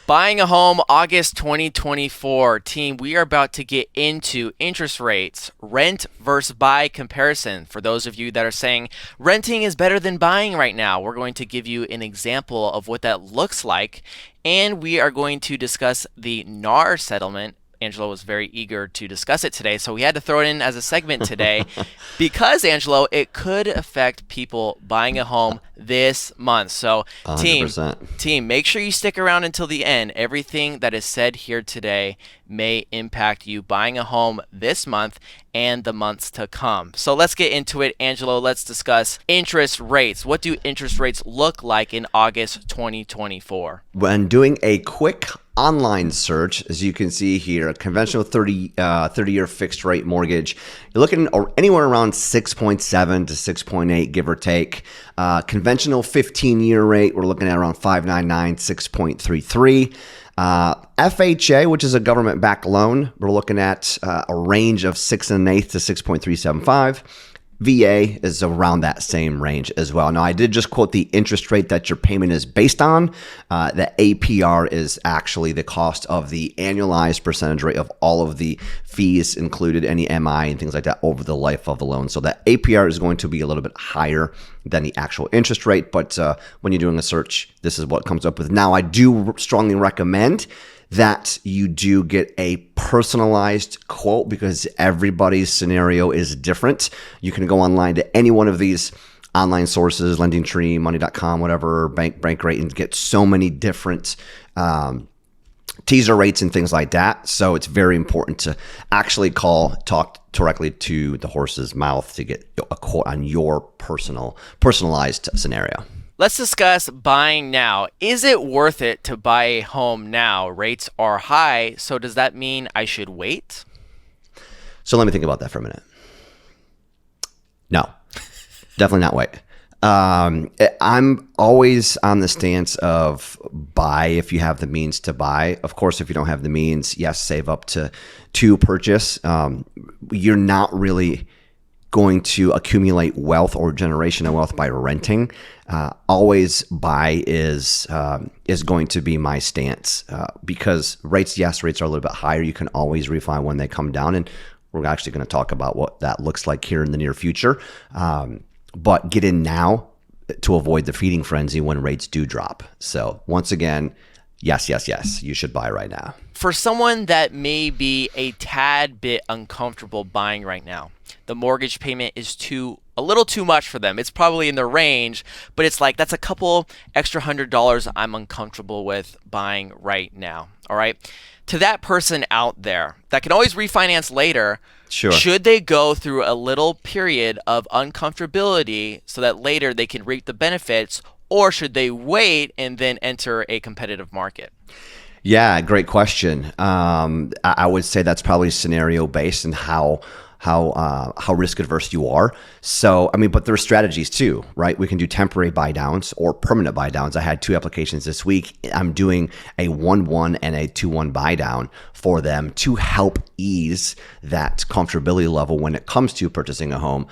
Buying a home August 2024. Team, we are about to get into interest rates, rent versus buy comparison. For those of you that are saying renting is better than buying right now, we're going to give you an example of what that looks like. And we are going to discuss the NAR settlement. Angelo was very eager to discuss it today, so we had to throw it in as a segment today because, Angelo, it could affect people buying a home this month. So, team, 100%. team, make sure you stick around until the end. Everything that is said here today may impact you buying a home this month and the months to come. So let's get into it. Angelo, let's discuss interest rates. What do interest rates look like in August 2024? When doing a quick online search, as you can see here, a conventional 30-year fixed rate mortgage, you're looking anywhere around 6.7 to 6.8, give or take. Conventional 15-year rate, we're looking at around 5.99, 6.33. FHA, which is a government-backed loan, we're looking at a range of 6.125 to 6.375. VA is around that same range as well. Now, I did just quote the interest rate that your payment is based on. The APR is actually the cost of the annualized percentage rate of all of the fees included, any MI and things like that over the life of the loan. So that APR is going to be a little bit higher than the actual interest rate. But when you're doing a search, this is what comes up with. Now, I do strongly recommend that you do get a personalized quote because everybody's scenario is different. You can go online to any one of these online sources, LendingTree, Money.com, whatever, Bankrate, and get so many different teaser rates and things like that. So it's very important to actually talk directly to the horse's mouth to get a quote on your personalized scenario. Let's discuss buying now. Is it worth it to buy a home now? Rates are high, so does that mean I should wait? So let me think about that for a minute. No, definitely not wait. I'm always on the stance of buy if you have the means to buy. Of course, if you don't have the means, yes, save up to purchase. You're not really going to accumulate wealth or generation of wealth by renting. Always buy is going to be my stance because rates are a little bit higher. You can always refi when they come down, and we're actually going to talk about what that looks like here in the near future. But get in now to avoid the feeding frenzy when rates do drop. So once again, yes, you should buy right now. For someone that may be a tad bit uncomfortable buying right now, the mortgage payment is a little too much for them. It's probably in the range, but it's like that's a couple extra $100 I'm uncomfortable with buying right now. All right. To that person out there that can always refinance later, Sure. Should they go through a little period of uncomfortability so that later they can reap the benefits, or should they wait and then enter a competitive market? Yeah, great question. I would say that's probably scenario based and how risk adverse you are. So, I mean, but there are strategies too, right? We can do temporary buy downs or permanent buy downs. I had 2 applications this week. I'm doing a 1-1 and a 2-1 buy down for them to help ease that comfortability level when it comes to purchasing a home,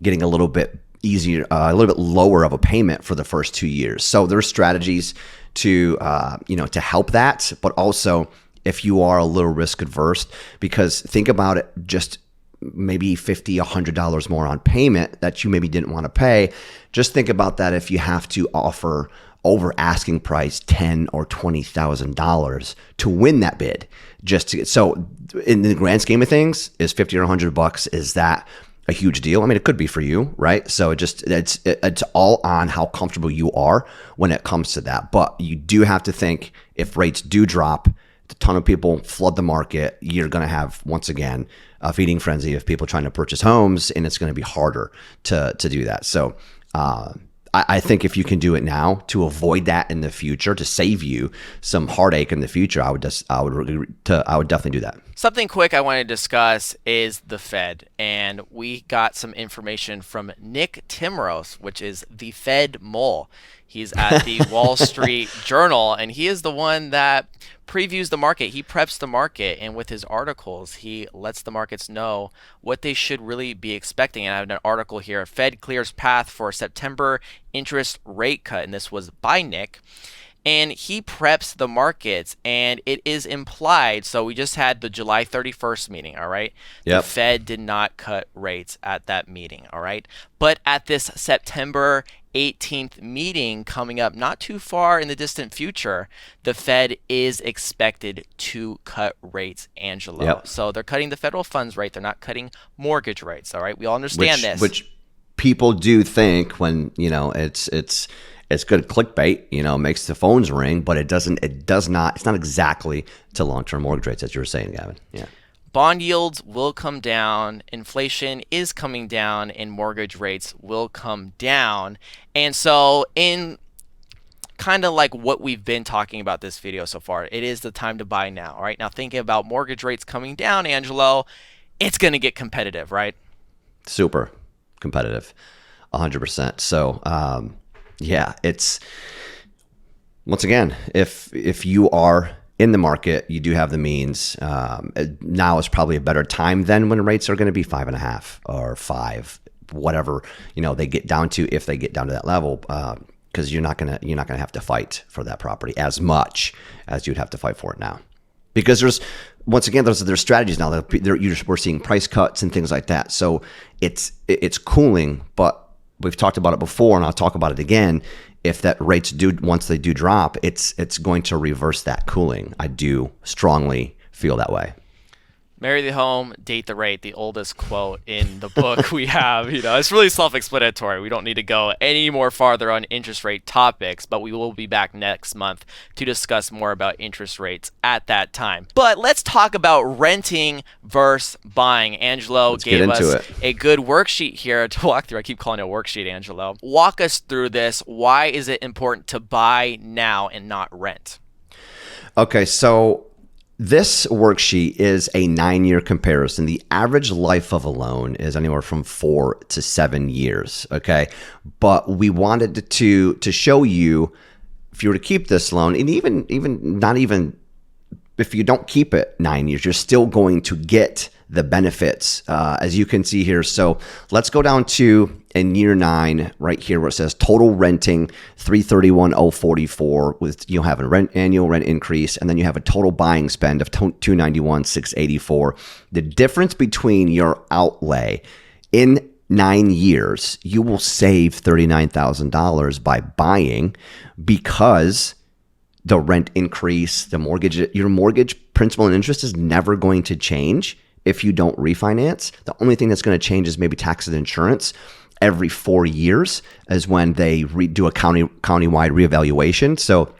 getting a little bit easier, a little bit lower of a payment for the first 2 years. So there's strategies to help that, but also if you are a little risk adverse, because think about it, just maybe $50, $100 more on payment that you maybe didn't want to pay. Just think about that if you have to offer over asking price $10,000 or $20,000 to win that bid. So in the grand scheme of things, is $50 or $100, is that a huge deal? I mean, it could be for you, right? So it's all on how comfortable you are when it comes to that. But you do have to think if rates do drop, a ton of people flood the market, you're going to have, once again, a feeding frenzy of people trying to purchase homes, and it's going to be harder to do that. So I think if you can do it now to avoid that in the future, to save you some heartache in the future, I would definitely do that. Something quick I want to discuss is the Fed, and we got some information from Nick Timros, which is the Fed mole. He's at the Wall Street Journal, and he is the one that previews the market. He preps the market, and with his articles, he lets the markets know what they should really be expecting. And I have an article here, Fed clears path for September interest rate cut, and this was by Nick. and he preps the markets, and it is implied. So we just had the July 31st meeting, all right? The Yep. Fed did not cut rates at that meeting, all right? But at this September 18th meeting coming up not too far in the distant future, the Fed is expected to cut rates, Angelo. Yep. So they're cutting the federal funds rate. They're not cutting mortgage rates, all right? We all understand which this. which people do think when it's good clickbait, makes the phones ring, but it does not, it's not exactly to long-term mortgage rates, as you were saying, Gavin. Yeah. Bond yields will come down, inflation is coming down, and mortgage rates will come down. And so, in kind of like what we've been talking about this video so far, it is the time to buy now. All right, now thinking about mortgage rates coming down, Angelo, it's going to get competitive, right? Super competitive, 100%. So yeah, it's, once again, if you are in the market, you do have the means. Now is probably a better time than when rates are going to be 5.5 or 5, whatever they get down to, if they get down to that level, because you're not gonna have to fight for that property as much as you'd have to fight for it now, because there's strategies now that we're seeing price cuts and things like that. So it's cooling, but we've talked about it before, and I'll talk about it again. If that rates once they do drop, it's going to reverse that cooling. I do strongly feel that way. Marry the home, date the rate, the oldest quote in the book we have. It's really self-explanatory. We don't need to go any more farther on interest rate topics, but we will be back next month to discuss more about interest rates at that time. But let's talk about renting versus buying. Angelo gave us a good worksheet here to walk through. I keep calling it a worksheet, Angelo. Walk us through this. Why is it important to buy now and not rent? Okay, so this worksheet is a 9-year comparison. The average life of a loan is anywhere from 4 to 7 years. Okay, but we wanted to show you, if you were to keep this loan, and even not even if you don't keep it 9 years, you're still going to get the benefits, as you can see here. So let's go down to in year 9 right here where it says total renting 331,044 with have a annual rent increase, and then you have a total buying spend of 291,684. The difference between your outlay in 9 years, you will save $39,000 by buying, because the rent increase, your mortgage principal and interest is never going to change if you don't refinance. The only thing that's going to change is maybe taxes and insurance. Every 4 years is when they do a countywide reevaluation. So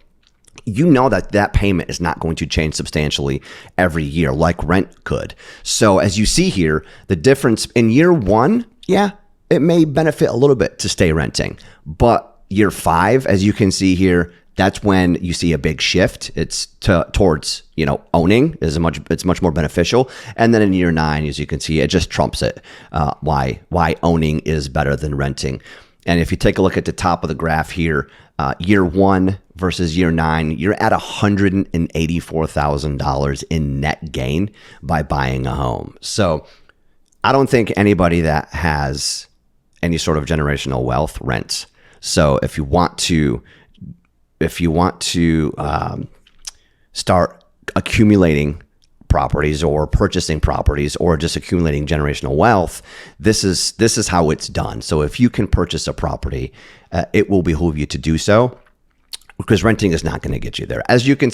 that payment is not going to change substantially every year like rent could. So as you see here, the difference in year 1, yeah, it may benefit a little bit to stay renting. But year 5, as you can see here, that's when you see a big shift. It's towards owning it's much more beneficial. And then in year 9, as you can see, it just trumps it. Why owning is better than renting. And if you take a look at the top of the graph here, year 1 versus year 9, you're at $184,000 in net gain by buying a home. So I don't think anybody that has any sort of generational wealth rents. So if you want to start accumulating properties or purchasing properties or just accumulating generational wealth, this is how it's done. So if you can purchase a property, it will behoove you to do so, because renting is not going to get you there, as you can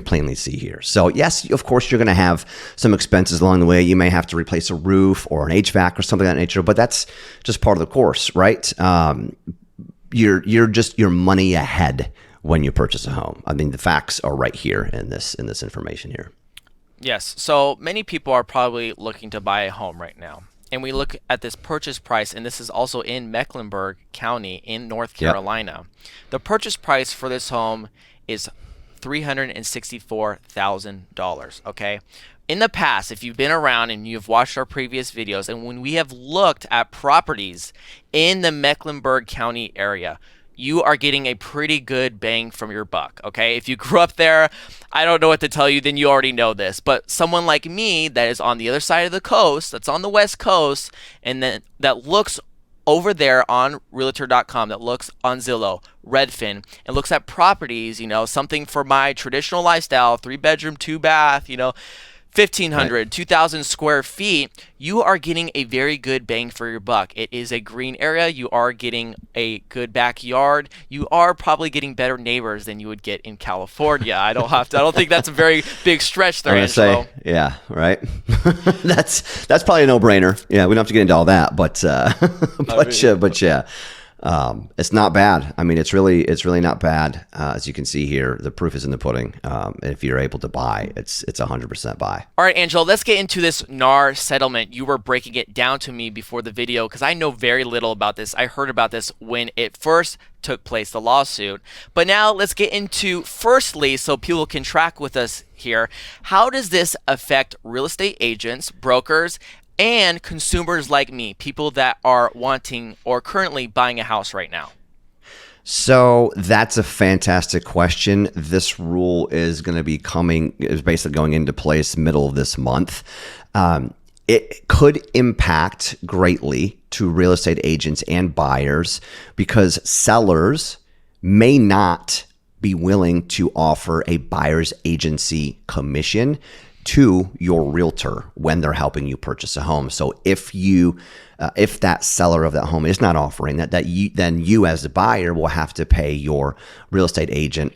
plainly see here. So yes, of course, you're going to have some expenses along the way. You may have to replace a roof or an HVAC or something of that nature, but that's just part of the course, right? You're money ahead when you purchase a home. I mean, the facts are right here in this information here. Yes. So many people are probably looking to buy a home right now. And we look at this purchase price, and this is also in Mecklenburg County in North Carolina. Yep. The purchase price for this home is $364,000, okay? In the past, if you've been around and you've watched our previous videos, and when we have looked at properties in the Mecklenburg County area, you are getting a pretty good bang from your buck, okay? If you grew up there, I don't know what to tell you, then you already know this. But someone like me that is on the other side of the coast, that's on the West Coast, and then that looks over there on Realtor.com that looks on Zillow, Redfin, and looks at properties, something for my traditional lifestyle, 3-bedroom, 2-bath, 1,500, 2,000 square feet, you are getting a very good bang for your buck. It is a green area. You are getting a good backyard. You are probably getting better neighbors than you would get in California. I don't think that's a very big stretch there, Angelo. Yeah, right. That's probably a no-brainer. Yeah, we don't have to get into all that, but yeah. It's not bad. I mean, it's really not bad. As you can see here, the proof is in the pudding. If you're able to buy, it's 100% buy. All right, Angelo, let's get into this NAR settlement. You were breaking it down to me before the video because I know very little about this. I heard about this when it first took place, the lawsuit. But now let's get into, firstly, so people can track with us here, how does this affect real estate agents, brokers, and consumers like me, people that are wanting or currently buying a house right now? So that's a fantastic question. This rule is going to be basically going into place middle of this month. It could impact greatly to real estate agents and buyers because sellers may not be willing to offer a buyer's agency commission to your realtor when they're helping you purchase a home. So if that seller of that home is not offering that, then you as the buyer will have to pay your real estate agent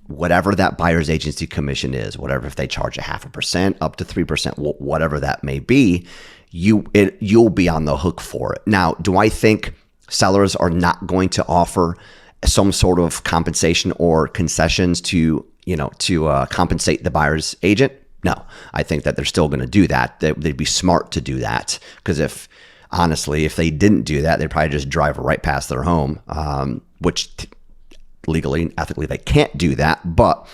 whatever that buyer's agency commission is, whatever, if they charge 0.5% up to 3%, whatever that may be, you'll be on the hook for it. Now, do I think sellers are not going to offer some sort of compensation or concessions to compensate the buyer's agent? No, I think that they're still going to do that. They'd be smart to do that because if they didn't do that, they'd probably just drive right past their home, which legally and ethically they can't do that. But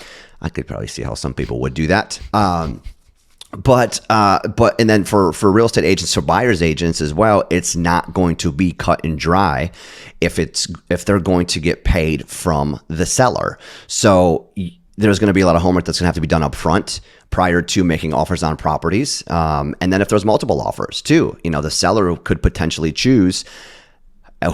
I could probably see how some people would do that. But and then for real estate agents, for buyer's agents as well, it's not going to be cut and dry if they're going to get paid from the seller. So there's going to be a lot of homework that's going to have to be done up front prior to making offers on properties. And then if there's multiple offers too, the seller could potentially choose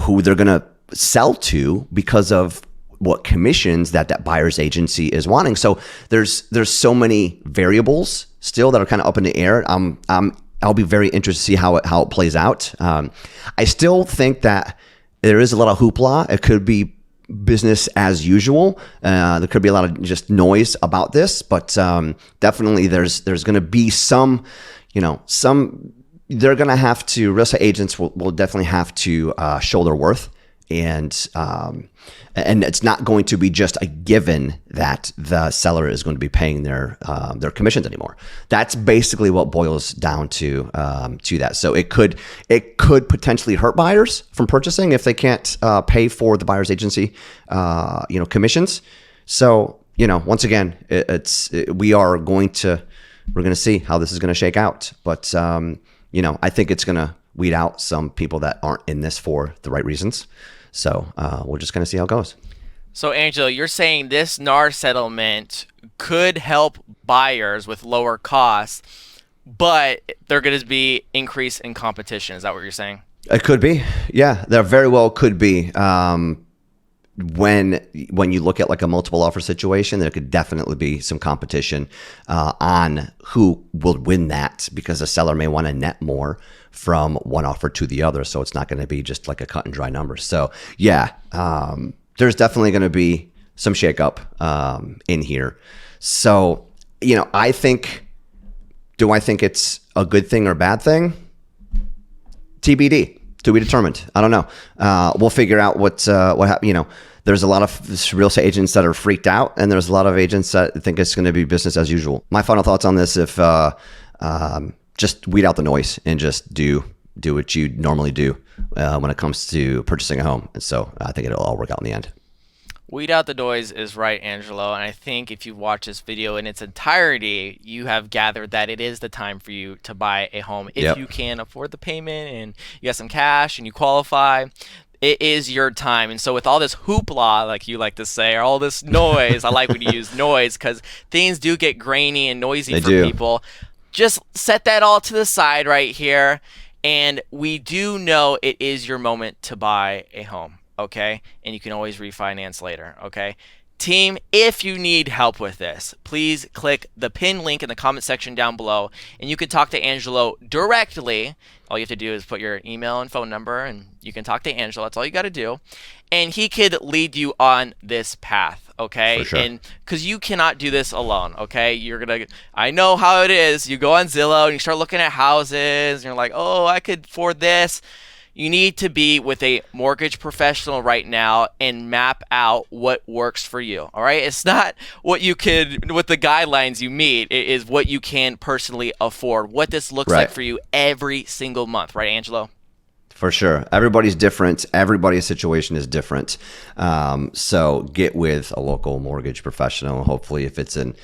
who they're going to sell to because of what commissions that buyer's agency is wanting. So there's so many variables still that are kind of up in the air. I'll be very interested to see how it plays out. I still think that there is a lot of hoopla. It could be business as usual. There could be a lot of just noise about this, but definitely there's going to be some they're going to have to, real estate agents will definitely have to show their worth. And it's not going to be just a given that the seller is going to be paying their commissions anymore. That's basically what boils down to that. So it could potentially hurt buyers from purchasing if they can't pay for the buyer's agency commissions. So once again, we're going to see how this is going to shake out. But I think it's going to weed out some people that aren't in this for the right reasons. So we're just going to see how it goes. So, Angelo, you're saying this NAR settlement could help buyers with lower costs, but they're going to be increase in competition. Is that what you're saying? It could be. Yeah, there very well could be. When you look at like a multiple offer situation, there could definitely be some competition on who will win that because the seller may want to net more from one offer to the other. So it's not going to be just like a cut and dry number. So yeah, there's definitely going to be some shakeup in here. So, do I think it's a good thing or a bad thing? TBD, to be determined. I don't know. We'll figure out what happened. There's a lot of real estate agents that are freaked out, and there's a lot of agents that think it's going to be business as usual. My final thoughts on this: if just weed out the noise and just do what you normally do when it comes to purchasing a home. And so I think it'll all work out in the end. Weed out the noise is right, Angelo. And I think if you watch this video in its entirety, you have gathered that it is the time for you to buy a home. If you can afford the payment and you got some cash and you qualify, it is your time. And so with all this hoopla, like you like to say, or all this noise, I like when you use noise because things do get grainy and noisy for people. Just set that all to the side right here And we do know it is your moment to buy a home, okay? And you can always refinance later, okay? Team, if you need help with this, please click the pin link in the comment section down below and you can talk to Angelo directly. All you have to do is put your email and phone number and you can talk to Angelo. That's all you got to do. And he could lead you on this path, okay? For sure. And because you cannot do this alone, okay? I know how it is. You go on Zillow and you start looking at houses and you're like, oh, I could afford this. You need to be with a mortgage professional right now and map out what works for you. All right. It's not what the guidelines you meet. It is what you can personally afford, what this looks like Right. for you every single month. Right, Angelo? For sure. Everybody's different. Everybody's situation is different. So get with a local mortgage professional. Hopefully, if it's in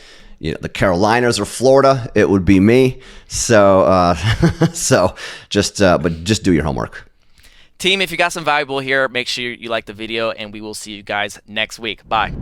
the Carolinas or Florida, it would be me. So, but just do your homework. Team, if you got some valuable here, make sure you like the video and we will see you guys next week. Bye.